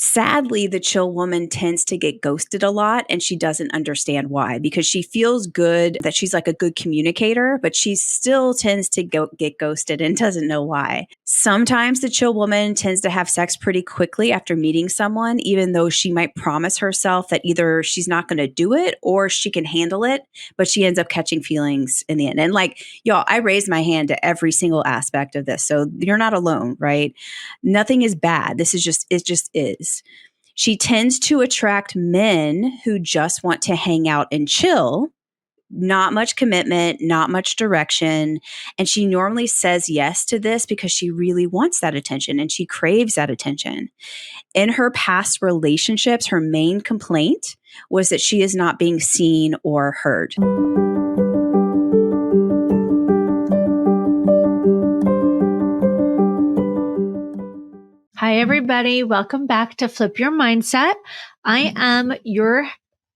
Sadly, the chill woman tends to get ghosted a lot, and she doesn't understand why, because she feels good that she's like a good communicator, but she still tends to get ghosted and doesn't know why. Sometimes the chill woman tends to have sex pretty quickly after meeting someone, even though she might promise herself that either she's not going to do it or she can handle it, but she ends up catching feelings in the end. And like, y'all, I raise my hand to every single aspect of this. So you're not alone, right? Nothing is bad. It just is. She tends to attract men who just want to hang out and chill, not much commitment, not much direction. And she normally says yes to this because she really wants that attention and she craves that attention. In her past relationships, her main complaint was that she is not being seen or heard. Hi, everybody. Welcome back to Flip Your Mindset. I am your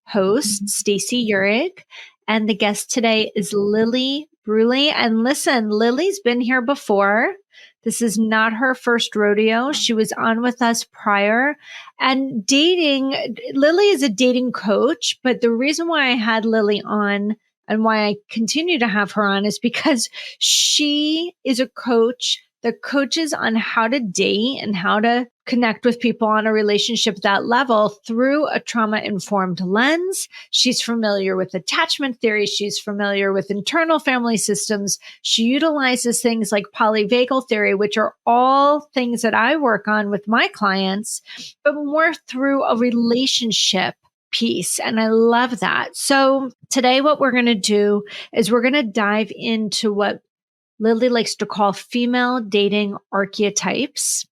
host, Stacey Uhrig, and the guest today is Lilli Bewley. And listen, Lilli's been here before. This is not her first rodeo. She was on with us prior. And Lilli is a dating coach, but the reason why I had Lilli on and why I continue to have her on is because she is a coach that coaches on how to date and how to connect with people on a relationship that level through a trauma-informed lens. She's familiar with attachment theory. She's familiar with internal family systems. She utilizes things like polyvagal theory, which are all things that I work on with my clients, but more through a relationship piece. And I love that. So today what we're going to do is we're going to dive into what Lilli likes to call female dating archetypes.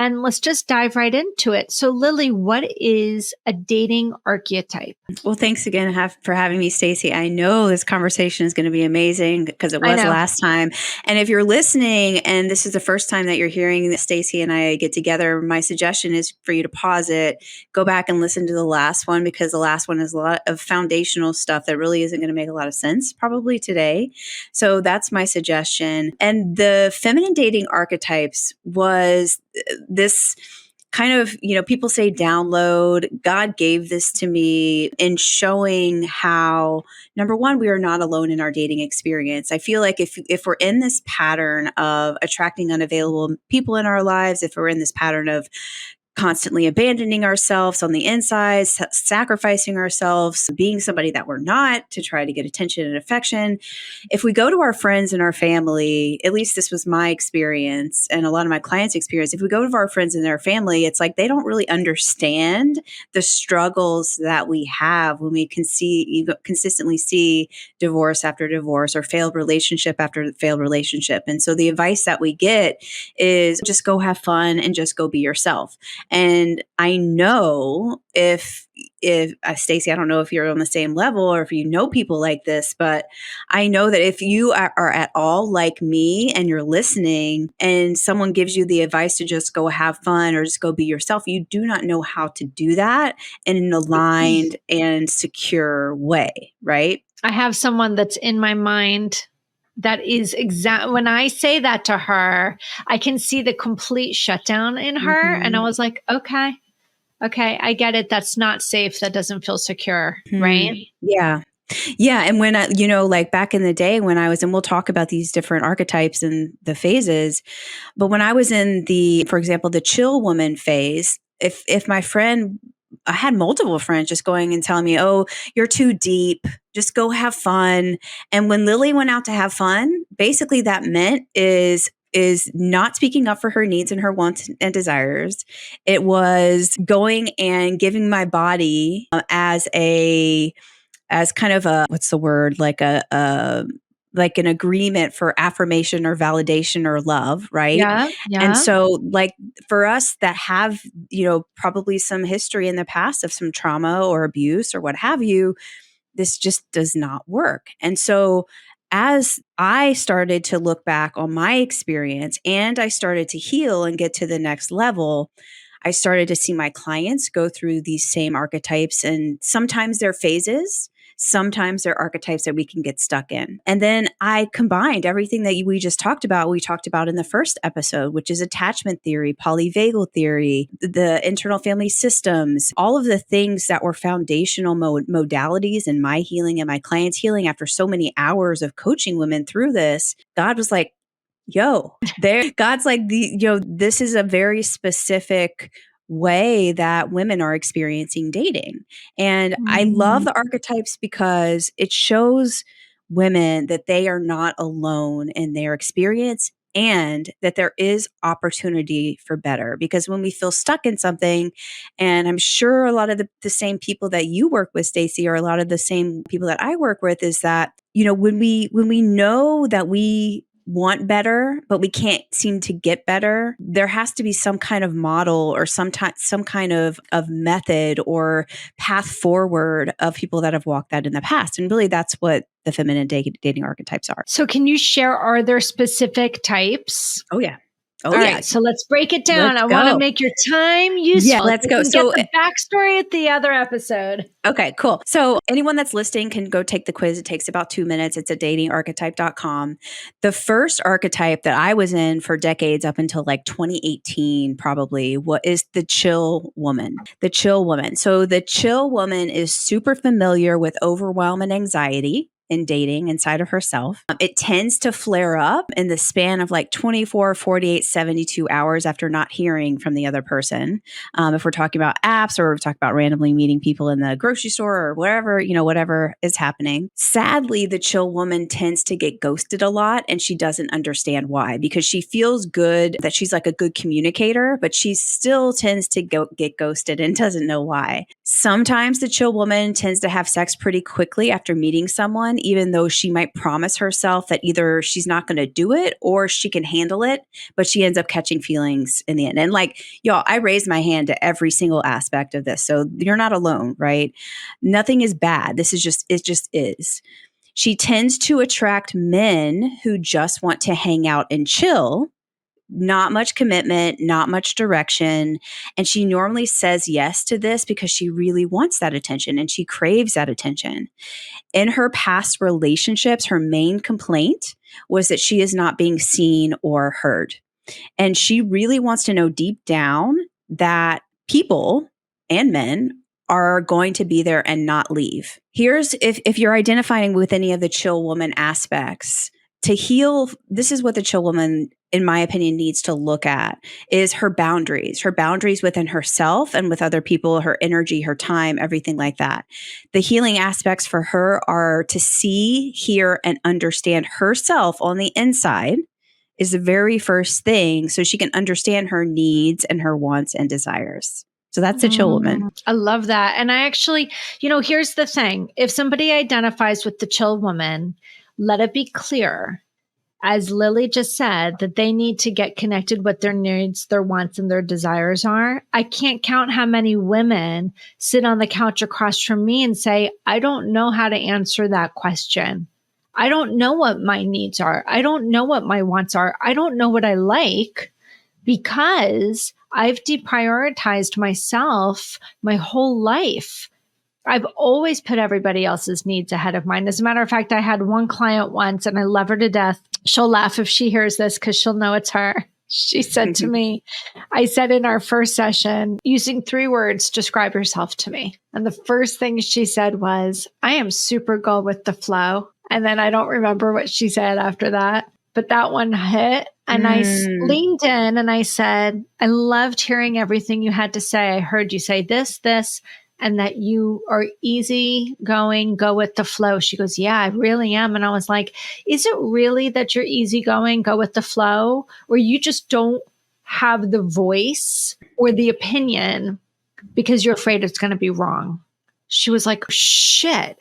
And let's just dive right into it. So Lilli, what is a dating archetype? Well, thanks again for having me, Stacey. I know this conversation is going to be amazing because it was last time. And if you're listening and this is the first time that you're hearing that Stacey and I get together, my suggestion is for you to pause it, go back and listen to the last one, because the last one is a lot of foundational stuff that really isn't going to make a lot of sense probably today. So that's my suggestion. And the feminine dating archetypes was this kind of, people say download. God gave this to me in showing how, number one, we are not alone in our dating experience. I feel like if we're in this pattern of attracting unavailable people in our lives, if we're in this pattern of constantly abandoning ourselves on the inside, sacrificing ourselves, being somebody that we're not to try to get attention and affection. If we go to our friends and our family, at least this was my experience and a lot of my clients' experience, if we go to our friends and their family, it's like they don't really understand the struggles that we have when we consistently see divorce after divorce or failed relationship after failed relationship. And so the advice that we get is just go have fun and just go be yourself. And I know if Stacey, I don't know if you're on the same level or if you know people like this, but I know that if you are at all like me and you're listening and someone gives you the advice to just go have fun or just go be yourself, you do not know how to do that in an aligned and secure way, right? I have someone that's in my mind that is when I say that to her, I can see the complete shutdown in her. Mm-hmm. And I was like, okay, I get it. That's not safe. That doesn't feel secure. Mm-hmm. Right. Yeah. Yeah. And when like back in the day when I was, and we'll talk about these different archetypes and the phases, but when I was in for example, the chill woman phase, if my friend, I had multiple friends just going and telling me, oh, you're too deep, just go have fun. And when Lilli went out to have fun, basically that meant is not speaking up for her needs and her wants and desires. It was going and giving my body as kind of a, what's the word? Like like an agreement for affirmation or validation or love, right? Yeah. And so like for us that have, probably some history in the past of some trauma or abuse or what have you, this just does not work. And so as I started to look back on my experience and I started to heal and get to the next level, I started to see my clients go through these same archetypes, and sometimes they're phases. Sometimes they're archetypes that we can get stuck in. And then I combined everything that we just talked about. We talked about in the first episode, which is attachment theory, polyvagal theory, the internal family systems, all of the things that were foundational modalities in my healing and my clients' healing after so many hours of coaching women through this. God was like, God's like, this is a very specific way that women are experiencing dating. And I love the archetypes because it shows women that they are not alone in their experience and that there is opportunity for better. Because when we feel stuck in something, and I'm sure a lot of the same people that you work with, Stacey, or a lot of the same people that I work with, is that, when we know that we want better, but we can't seem to get better, there has to be some kind of model or some kind of method or path forward of people that have walked that in the past. And really, that's what the feminine dating archetypes are. So can you share, are there specific types? Oh, yeah. All right, so let's break it down. I want to make your time useful. Yeah, let's go. So get the backstory at the other episode. Okay, cool. So anyone that's listening can go take the quiz. It takes about 2 minutes. It's at datingarchetype.com. The first archetype that I was in for decades, up until like 2018 probably, is the chill woman. The chill woman. So the chill woman is super familiar with overwhelm and anxiety in dating inside of herself. It tends to flare up in the span of like 24, 48, 72 hours after not hearing from the other person. If we're talking about apps, or we're talking about randomly meeting people in the grocery store or wherever, whatever is happening. Sadly, the chill woman tends to get ghosted a lot, and she doesn't understand why, because she feels good that she's like a good communicator, but she still tends to get ghosted and doesn't know why. Sometimes the chill woman tends to have sex pretty quickly after meeting someone, even though she might promise herself that either she's not going to do it or she can handle it, but she ends up catching feelings in the end. And like, y'all, I raise my hand to every single aspect of this. So you're not alone, right? Nothing is bad. It just is. She tends to attract men who just want to hang out and chill. Not much commitment, not much direction. And she normally says yes to this because she really wants that attention and she craves that attention. In her past relationships, her main complaint was that she is not being seen or heard. And she really wants to know deep down that people and men are going to be there and not leave. Here's, if you're identifying with any of the chill woman aspects, to heal, this is what the chill woman, in my opinion, needs to look at, is her boundaries within herself and with other people, her energy, her time, everything like that. The healing aspects for her are to see, hear, and understand herself on the inside is the very first thing, so she can understand her needs and her wants and desires. So that's the chill woman. I love that. And I actually, here's the thing. If somebody identifies with the chill woman, let it be clear, as Lilli just said, that they need to get connected with their needs, their wants, and their desires are. I can't count how many women sit on the couch across from me and say, I don't know how to answer that question. I don't know what my needs are. I don't know what my wants are. I don't know what I like, because I've deprioritized myself my whole life. I've always put everybody else's needs ahead of mine. As a matter of fact, I had one client once, and I love her to death. She'll laugh if she hears this because she'll know it's her. She said to me, I said in our first session, using 3 words, describe yourself to me. And the first thing she said was, I am super go with the flow. And then I don't remember what she said after that, but that one hit. And I leaned in and I said, I loved hearing everything you had to say. I heard you say this, and that you are easy going, go with the flow. She goes, yeah, I really am. And I was like, is it really that you're easy going, go with the flow, or you just don't have the voice or the opinion because you're afraid it's going to be wrong? She was like, shit.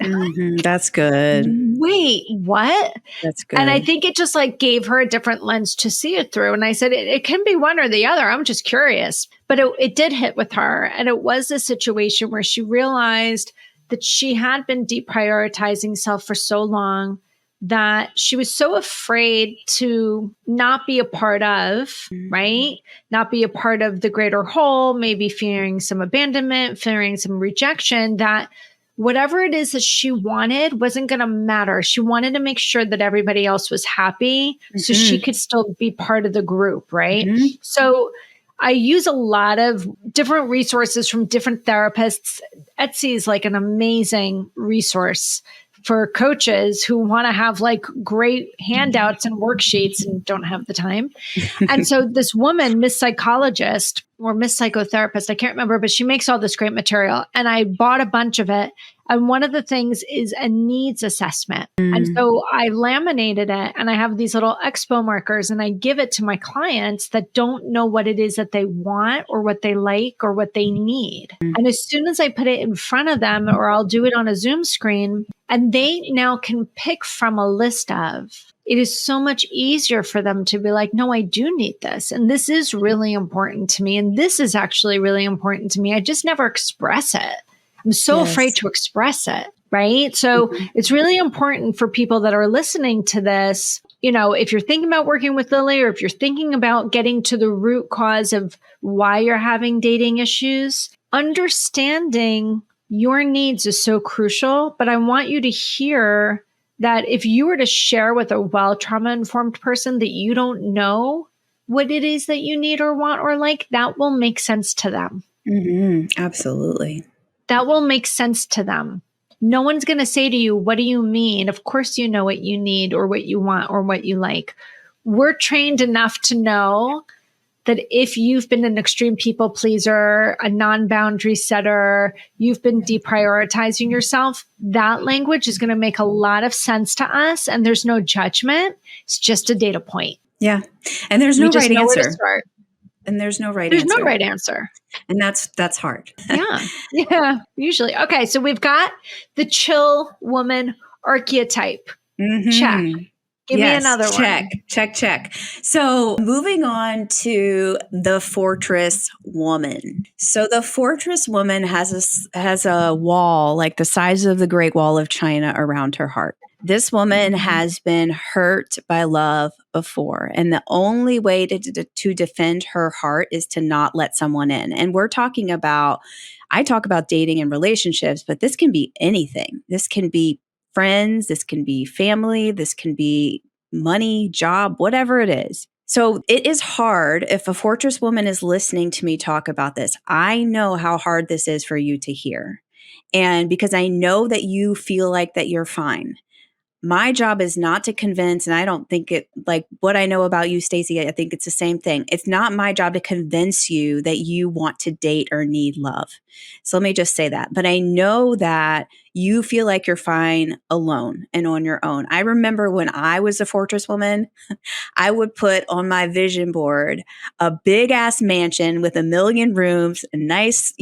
That's good. Wait, what? That's good. And I think it just like gave her a different lens to see it through. And I said, it can be one or the other. I'm just curious. But it did hit with her. And it was a situation where she realized that she had been deprioritizing self for so long that she was so afraid to not be a part of, right? Not be a part of the greater whole, maybe fearing some abandonment, fearing some rejection, that whatever it is that she wanted wasn't going to matter. She wanted to make sure that everybody else was happy so she could still be part of the group, right? So I use a lot of different resources from different therapists. Etsy is like an amazing resource for coaches who want to have like great handouts and worksheets and don't have the time. And so this woman, Miss Psychologist or Miss Psychotherapist, I can't remember, but she makes all this great material. And I bought a bunch of it. And one of the things is a needs assessment. And so I laminated it and I have these little expo markers and I give it to my clients that don't know what it is that they want or what they like or what they need. And as soon as I put it in front of them, or I'll do it on a Zoom screen, and they now can pick from a list of, it is so much easier for them to be like, no, I do need this. And this is really important to me. And this is actually really important to me. I just never express it. I'm so afraid to express it. Right. So it's really important for people that are listening to this. You know, if you're thinking about working with Lilli, or if you're thinking about getting to the root cause of why you're having dating issues, understanding your needs is so crucial. But I want you to hear that if you were to share with a well trauma informed person that you don't know what it is that you need or want or like, that will make sense to them. Absolutely. That will make sense to them. No one's going to say to you, what do you mean? Of course, you know what you need or what you want or what you like. We're trained enough to know that if you've been an extreme people pleaser, a non-boundary setter, you've been deprioritizing yourself, that language is going to make a lot of sense to us. And there's no judgment. It's just a data point. Yeah. And there's no right answer. And there's no right answer. There's no right answer. And that's hard. Yeah, usually. Okay, so we've got the chill woman archetype. Check. Give me another one. Check. So moving on to the fortress woman. So the fortress woman has a wall like the size of the Great Wall of China around her heart. This woman has been hurt by love before, and the only way to defend her heart is to not let someone in. And I talk about dating and relationships, but this can be anything. This can be friends, this can be family, this can be money, job, whatever it is. So it is hard if a fortress woman is listening to me talk about this. I know how hard this is for you to hear. And because I know that you feel like that you're fine. My job is not to convince, and I don't think it, like what I know about you, Stacey, I think it's the same thing. It's not my job to convince you that you want to date or need love. So let me just say that. But I know that you feel like you're fine alone and on your own. I remember when I was a fortress woman, I would put on my vision board a big ass mansion with 1 million rooms, a nice,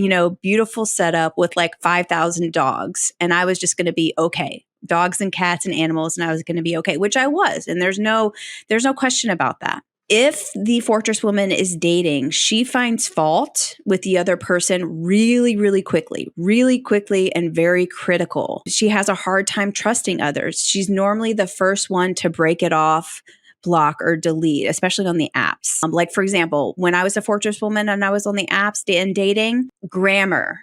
beautiful setup with like 5,000 dogs. And I was just going to be okay. Dogs and cats and animals, and I was going to be okay, which I was. And there's no question about that. If the fortress woman is dating, she finds fault with the other person really, really quickly, and very critical. She has a hard time trusting others. She's normally the first one to break it off, block, or delete, especially on the apps. Like, for example, when I was a fortress woman and I was on the apps and dating, grammar.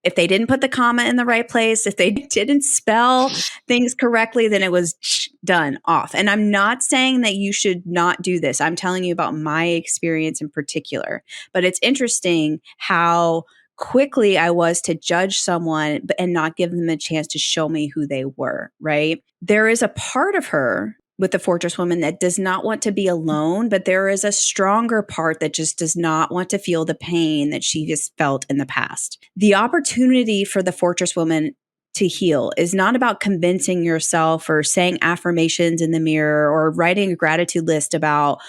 If they didn't put the comma in the right place, if they didn't spell things correctly, then it was done, off. And I'm not saying that you should not do this. I'm telling you about my experience in particular. But it's interesting how quickly I was to judge someone and not give them a chance to show me who they were, right? There is a part of her with the fortress woman that does not want to be alone, but there is a stronger part that just does not want to feel the pain that she has felt in the past. The opportunity for the fortress woman to heal is not about convincing yourself or saying affirmations in the mirror or writing a gratitude list about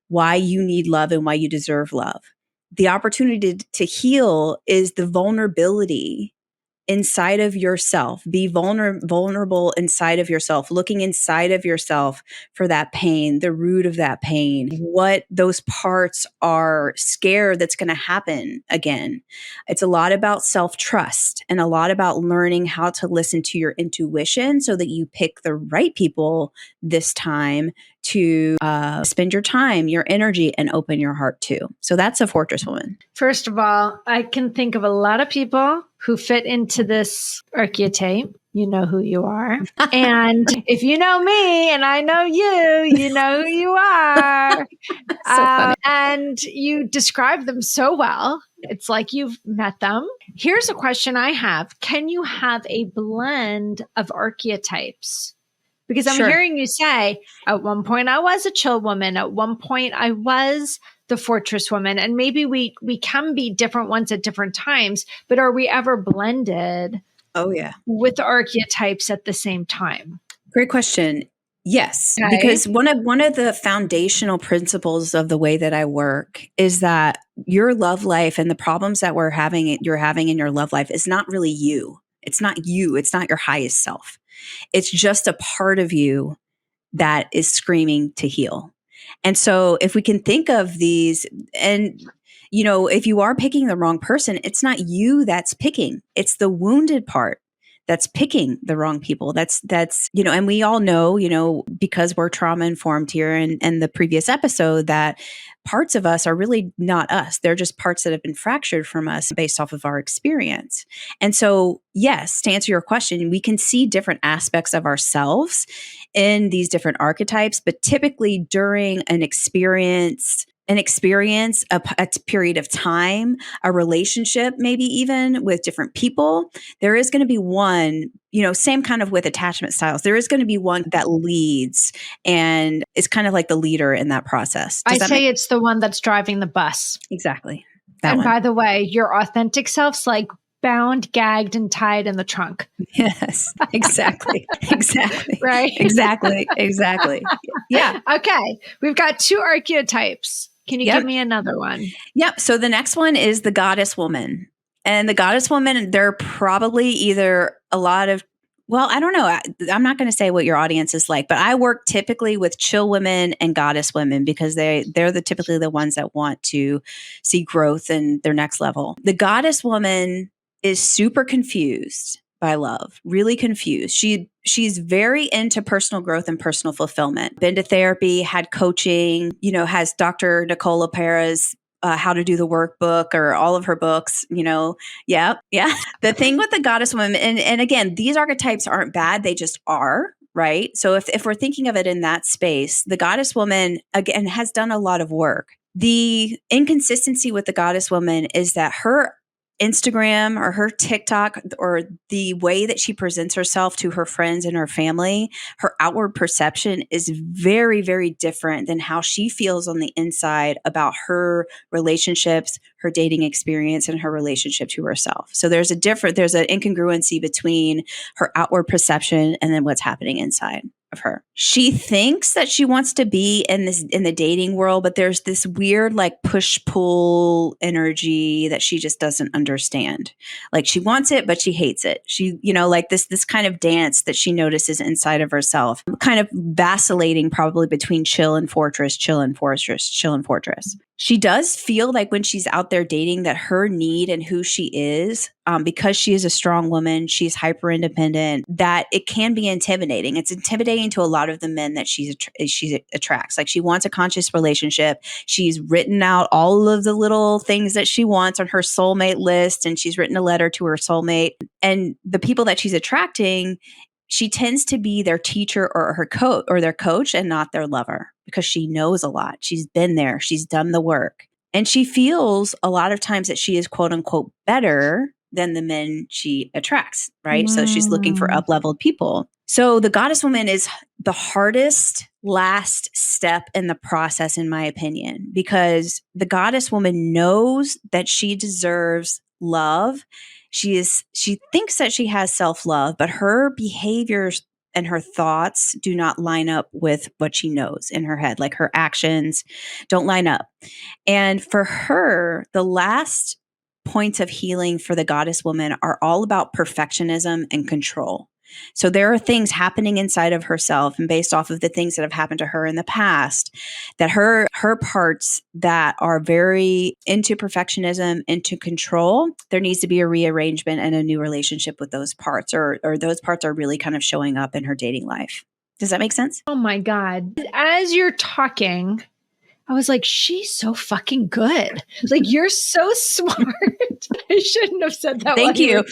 why you need love and why you deserve love. The opportunity to heal is the vulnerability inside of yourself. Be vulnerable inside of yourself, looking inside of yourself for that pain, the root of that pain, what those parts are scared that's going to happen again. It's a lot about self-trust and a lot about learning how to listen to your intuition so that you pick the right people this time to spend your time, your energy, and open your heart to. So that's a fortress woman. First of all, I can think of a lot of people who fit into this archetype. You know who you are. And if you know me and I know you, you know who you are. So funny. And you describe them so well. It's like you've met them. Here's a question I have. Can you have a blend of archetypes? Because I'm hearing you say, at one point I was a chill woman. At one point I was the fortress woman. And maybe we can be different ones at different times, but are we ever blended? Oh, yeah. With archetypes at the same time? Great question. Yes, because one of the foundational principles of the way that I work is that your love life and the problems that you're having in your love life is not really you. It's not you. It's not your highest self. It's just a part of you that is screaming to heal. And so if we can think of these, and if you are picking the wrong person, it's not you that's picking. It's the wounded part that's picking the wrong people. That's and we all know, because we're trauma informed here and the previous episode, that parts of us are really not us. They're just parts that have been fractured from us based off of our experience. And so, yes, to answer your question, we can see different aspects of ourselves in these different archetypes, but typically during an experience, a period of time, a relationship, maybe even with different people, there is going to be one, same kind of with attachment styles. There is going to be one that leads and is kind of like the leader in that process. I say it's the one that's driving the bus. Exactly. And by the way, your authentic self's like bound, gagged, and tied in the trunk. Yes, exactly. Exactly. Right? Exactly. Yeah. Okay. We've got 2 archetypes. Can you give me another one? Yep. So the next one is the goddess woman. And the goddess woman, they're probably either a lot of, well, I don't know. I'm not going to say what your audience is like, but I work typically with chill women and goddess women because they're typically the ones that want to see growth in their next level. The goddess woman is super confused by love, really confused. She's very into personal growth and personal fulfillment. Been to therapy, had coaching, has Dr. Nicole LePera's How to Do the Workbook or all of her books, Yeah. The thing with the goddess woman, and again, these archetypes aren't bad. They just are, right? So if we're thinking of it in that space, the goddess woman, again, has done a lot of work. The inconsistency with the goddess woman is that her Instagram or her TikTok or the way that she presents herself to her friends and her family, her outward perception is very, very different than how she feels on the inside about her relationships, her dating experience, and her relationship to herself. So there's an incongruency between her outward perception and then what's happening inside of her. She thinks that she wants to be in the dating world, but there's this weird like push-pull energy that she just doesn't understand. Like she wants it, but she hates it. She, like this kind of dance that she notices inside of herself, kind of vacillating probably between chill and fortress, chill and fortress, chill and fortress. She does feel like when she's out there dating that her need and who she is, because she is a strong woman, she's hyper independent, that it can be intimidating. It's intimidating to a lot of the men that she attracts. Like she wants a conscious relationship. She's written out all of the little things that she wants on her soulmate list, and she's written a letter to her soulmate. And the people that she's attracting, she tends to be their teacher or her coach or their coach and not their lover because she knows a lot. She's been there. She's done the work. And she feels a lot of times that she is quote unquote better than the men she attracts, right? So she's looking for up-leveled people. So the goddess woman is the hardest last step in the process, in my opinion, because the goddess woman knows that she deserves love. She thinks that she has self-love, but her behaviors and her thoughts do not line up with what she knows in her head. Like her actions don't line up. And for her, the last points of healing for the goddess woman are all about perfectionism and control. So there are things happening inside of herself and based off of the things that have happened to her in the past, that her parts that are very into perfectionism, into control, there needs to be a rearrangement and a new relationship with those parts, or those parts are really kind of showing up in her dating life. Does that make sense? Oh my God. As you're talking, I was like, she's so fucking good. Like, you're so smart. I shouldn't have said that. Thank you.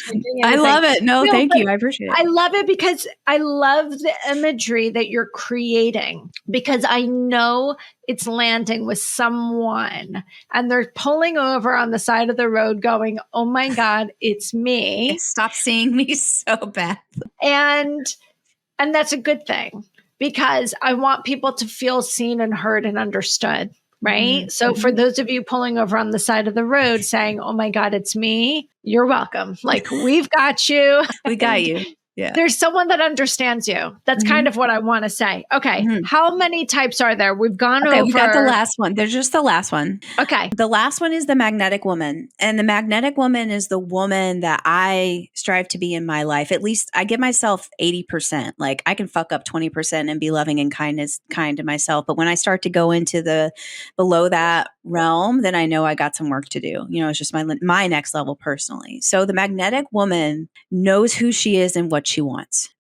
I love it. No, thank you. I appreciate it. I love it because I love the imagery that you're creating, because I know it's landing with someone and they're pulling over on the side of the road going, oh my God, it's me. Stop seeing me so bad. And that's a good thing, because I want people to feel seen and heard and understood. Right. Mm-hmm. So for those of you pulling over on the side of the road saying, oh my God, it's me, you're welcome. Like, we've got you. We got you. Yeah. There's someone that understands you. That's kind of what I want to say. Okay. How many types are there? We've gone over. We got the last one. There's just the last one. Okay. The last one is the magnetic woman. And the magnetic woman is the woman that I strive to be in my life. At least I give myself 80%. Like, I can fuck up 20% and be loving and kind to myself. But when I start to go into the below that realm, then I know I got some work to do. You know, it's just my next level personally. So the magnetic woman knows who she is and what she wants.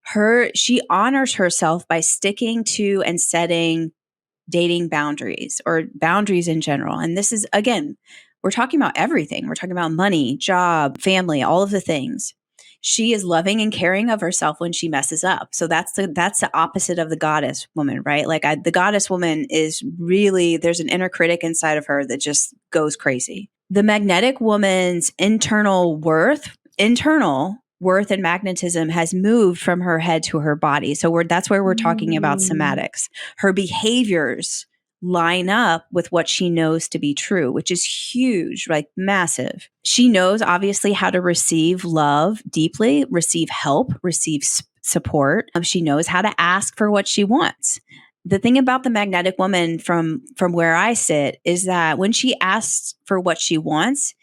She honors herself by sticking to and setting dating boundaries or boundaries in general. And this is, again, we're talking about everything. We're talking about money, job, family, all of the things. She is loving and caring of herself when she messes up. So that's the opposite of the goddess woman, right? Like, the goddess woman is really, there's an inner critic inside of her that just goes crazy. The magnetic woman's internal worth and magnetism has moved from her head to her body. So that's where we're talking about somatics. Her behaviors line up with what she knows to be true, which is huge, like massive. She knows obviously how to receive love deeply, receive help, receive support. She knows how to ask for what she wants. The thing about the magnetic woman from where I sit is that when she asks for what she wants,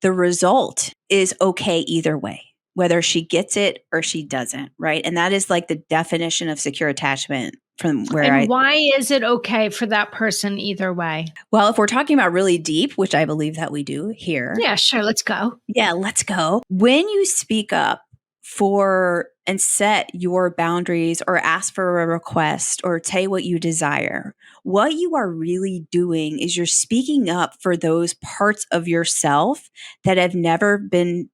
the result is okay either way, whether she gets it or she doesn't, right? And that is like the definition of secure attachment from where why is it okay for that person either way? Well, if we're talking about really deep, which I believe that we do here. Yeah, sure. Let's go. Yeah, let's go. When you speak up for and set your boundaries or ask for a request or say what you desire, what you are really doing is you're speaking up for those parts of yourself that have never been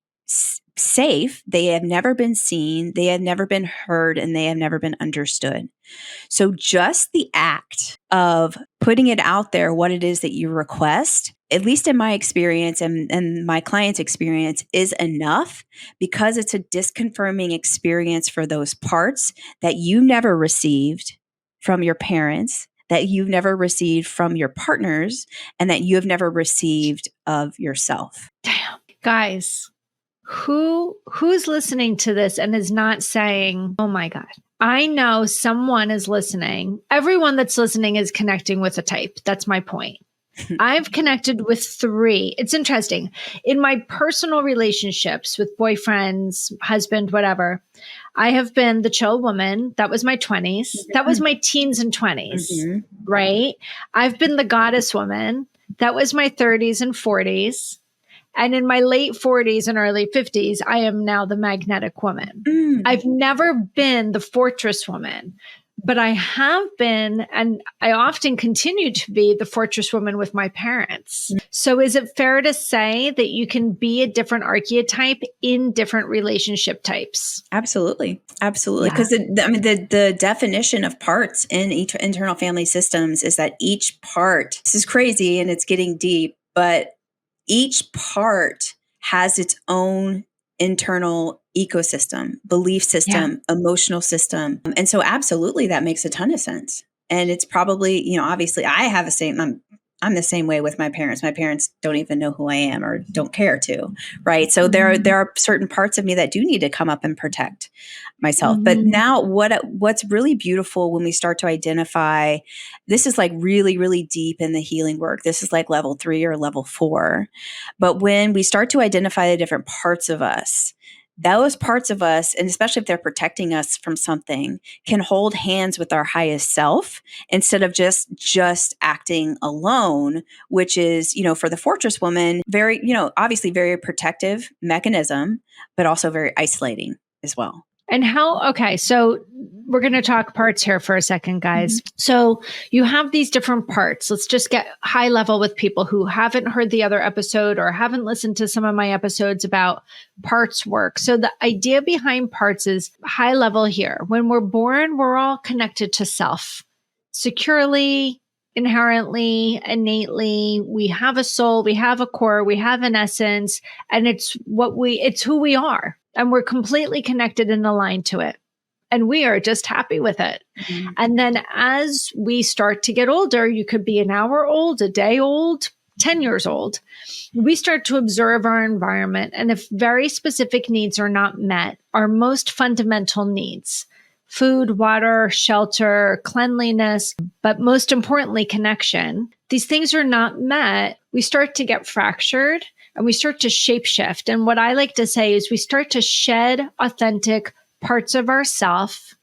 safe, they have never been seen, they have never been heard, and they have never been understood. So just the act of putting it out there, what it is that you request, at least in my experience and my client's experience, is enough, because it's a disconfirming experience for those parts that you never received from your parents, that you've never received from your partners, and that you have never received of yourself. Damn. Guys, who's listening to this and is not saying, oh my God, I know someone is listening. Everyone that's listening is connecting with a type. That's my point. I've connected with 3. It's interesting. In my personal relationships with boyfriends, husband, whatever, I have been the chill woman. That was my 20s. That was my teens and 20s, right? I've been the goddess woman. That was my 30s and 40s. And in my late 40s and early 50s, I am now the magnetic woman. I've never been the fortress woman, but I have been, and I often continue to be, the fortress woman with my parents. So is it fair to say that you can be a different archetype in different relationship types? Absolutely. Absolutely. Because the definition of parts in each internal family systems is that each part, this is crazy and it's getting deep, but each part has its own internal ecosystem, belief system, emotional system. And so absolutely that makes a ton of sense. And it's probably, you know, obviously I have I'm the same way with my parents. My parents don't even know who I am or don't care to, right? So there are certain parts of me that do need to come up and protect myself. But now what's really beautiful when we start to identify, this is like really, really deep in the healing work. This is like level 3 or level 4. But when we start to identify the different parts of us, those parts of us, and especially if they're protecting us from something, can hold hands with our highest self instead of just acting alone, which is, you know, for the fortress woman, very, you know, obviously very protective mechanism, but also very isolating as well. And so we're going to talk parts here for a second, guys. So you have these different parts. Let's just get high level with people who haven't heard the other episode or haven't listened to some of my episodes about parts work. So the idea behind parts is high level here. When we're born, we're all connected to self securely, inherently, innately. We have a soul, we have a core, we have an essence, and it's who we are. And we're completely connected and aligned to it. And we are just happy with it. And then as we start to get older, you could be an hour old, a day old, 10 years old. We start to observe our environment. And if very specific needs are not met, our most fundamental needs, food, water, shelter, cleanliness, but most importantly, connection, these things are not met, we start to get fractured and we start to shapeshift. And what I like to say is we start to shed authentic parts of ourself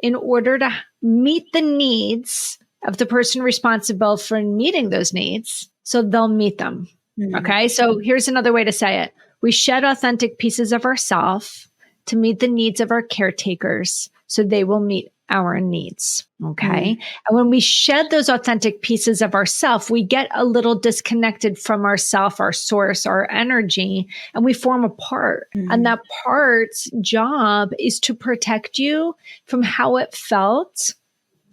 in order to meet the needs of the person responsible for meeting those needs. So they'll meet them. Okay. So here's another way to say it. We shed authentic pieces of ourself to meet the needs of our caretakers so they will meet our needs. Okay. And when we shed those authentic pieces of ourself, we get a little disconnected from ourself, our source, our energy, and we form a part. And that part's job is to protect you from how it felt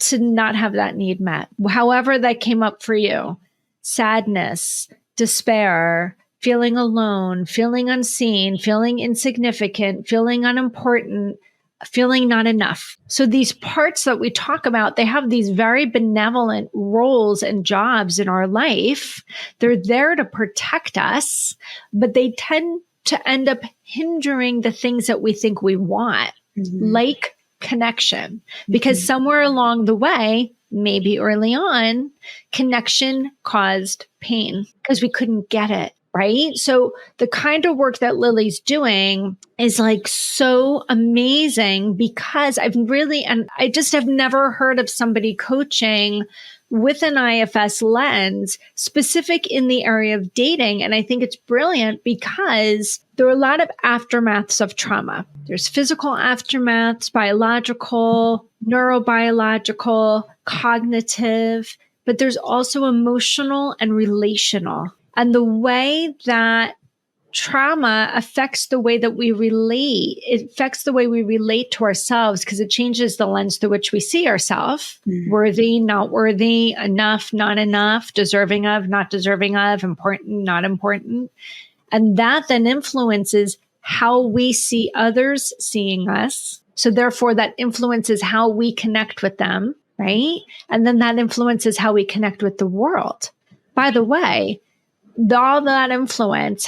to not have that need met. However that came up for you, sadness, despair, feeling alone, feeling unseen, feeling insignificant, feeling unimportant, feeling not enough. So these parts that we talk about, they have these very benevolent roles and jobs in our life. They're there to protect us, but they tend to end up hindering the things that we think we want, like connection, because somewhere along the way, maybe early on, connection caused pain because we couldn't get it. Right? So the kind of work that Lilli's doing is like so amazing because I just have never heard of somebody coaching with an IFS lens specific in the area of dating. And I think it's brilliant because there are a lot of aftermaths of trauma. There's physical aftermaths, biological, neurobiological, cognitive, but there's also emotional and relational. And the way that trauma affects the way that we relate, it affects the way we relate to ourselves because it changes the lens through which we see ourselves. Worthy, not worthy, enough, not enough, deserving of, not deserving of, important, not important. And that then influences how we see others seeing us. So therefore that influences how we connect with them, right? And then that influences how we connect with the world. By the way, all that influence,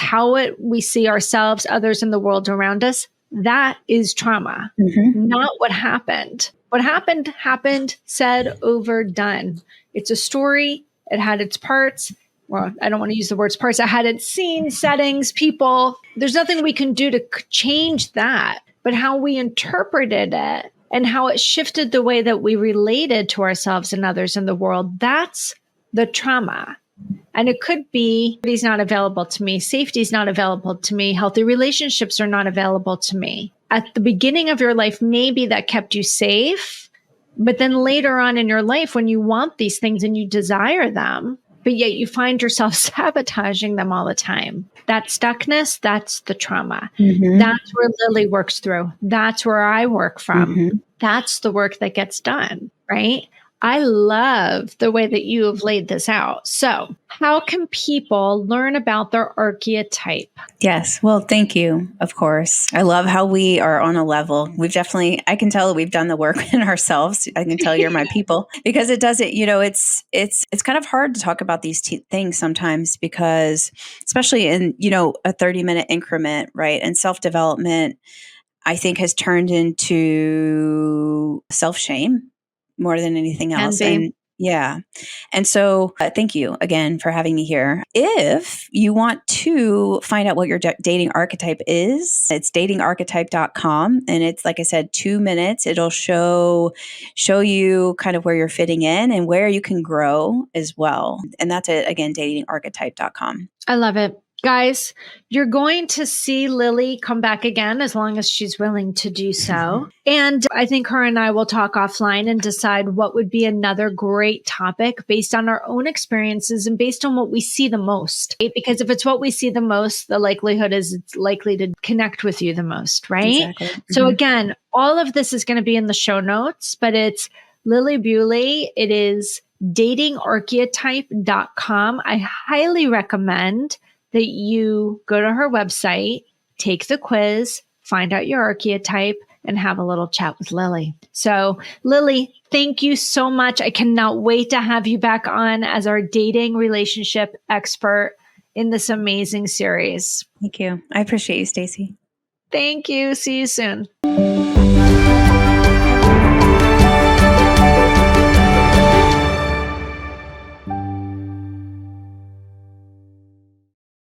we see ourselves, others in the world around us, that is trauma, not what happened. What happened, said, over, done. It's a story. It had its parts. Well, I don't want to use the words parts. It had its scenes, settings, people. There's nothing we can do to change that, but how we interpreted it and how it shifted the way that we related to ourselves and others in the world, that's the trauma. And it could be, it's not available to me. Safety is not available to me. Healthy relationships are not available to me. At the beginning of your life, maybe that kept you safe. But then later on in your life, when you want these things and you desire them, but yet you find yourself sabotaging them all the time. That stuckness, that's the trauma. That's where Lilli works through. That's where I work from. That's the work that gets done, right? I love the way that you have laid this out. So how can people learn about their archetype? Yes. Well, thank you. Of course. I love how we are on a level. I can tell that we've done the work in ourselves. I can tell you're my people because it doesn't, it's kind of hard to talk about these things sometimes because especially in, a 30-minute increment, right? And self-development, I think has turned into self-shame more than anything else. And yeah. And so thank you again for having me here. If you want to find out what your dating archetype is, it's datingarchetype.com. And it's, like I said, 2 minutes. It'll show you kind of where you're fitting in and where you can grow as well. And that's it, again, datingarchetype.com. I love it. Guys, you're going to see Lilli come back again as long as she's willing to do so. And I think her and I will talk offline and decide what would be another great topic based on our own experiences and based on what we see the most. Right? Because if it's what we see the most, the likelihood is it's likely to connect with you the most, right? Exactly. So again, all of this is going to be in the show notes, but it's Lilli Bewley. It is datingarchetype.com. I highly recommend that you go to her website, take the quiz, find out your archetype, and have a little chat with Lilli. So, Lilli, thank you so much. I cannot wait to have you back on as our dating relationship expert in this amazing series. Thank you. I appreciate you, Stacey. Thank you. See you soon.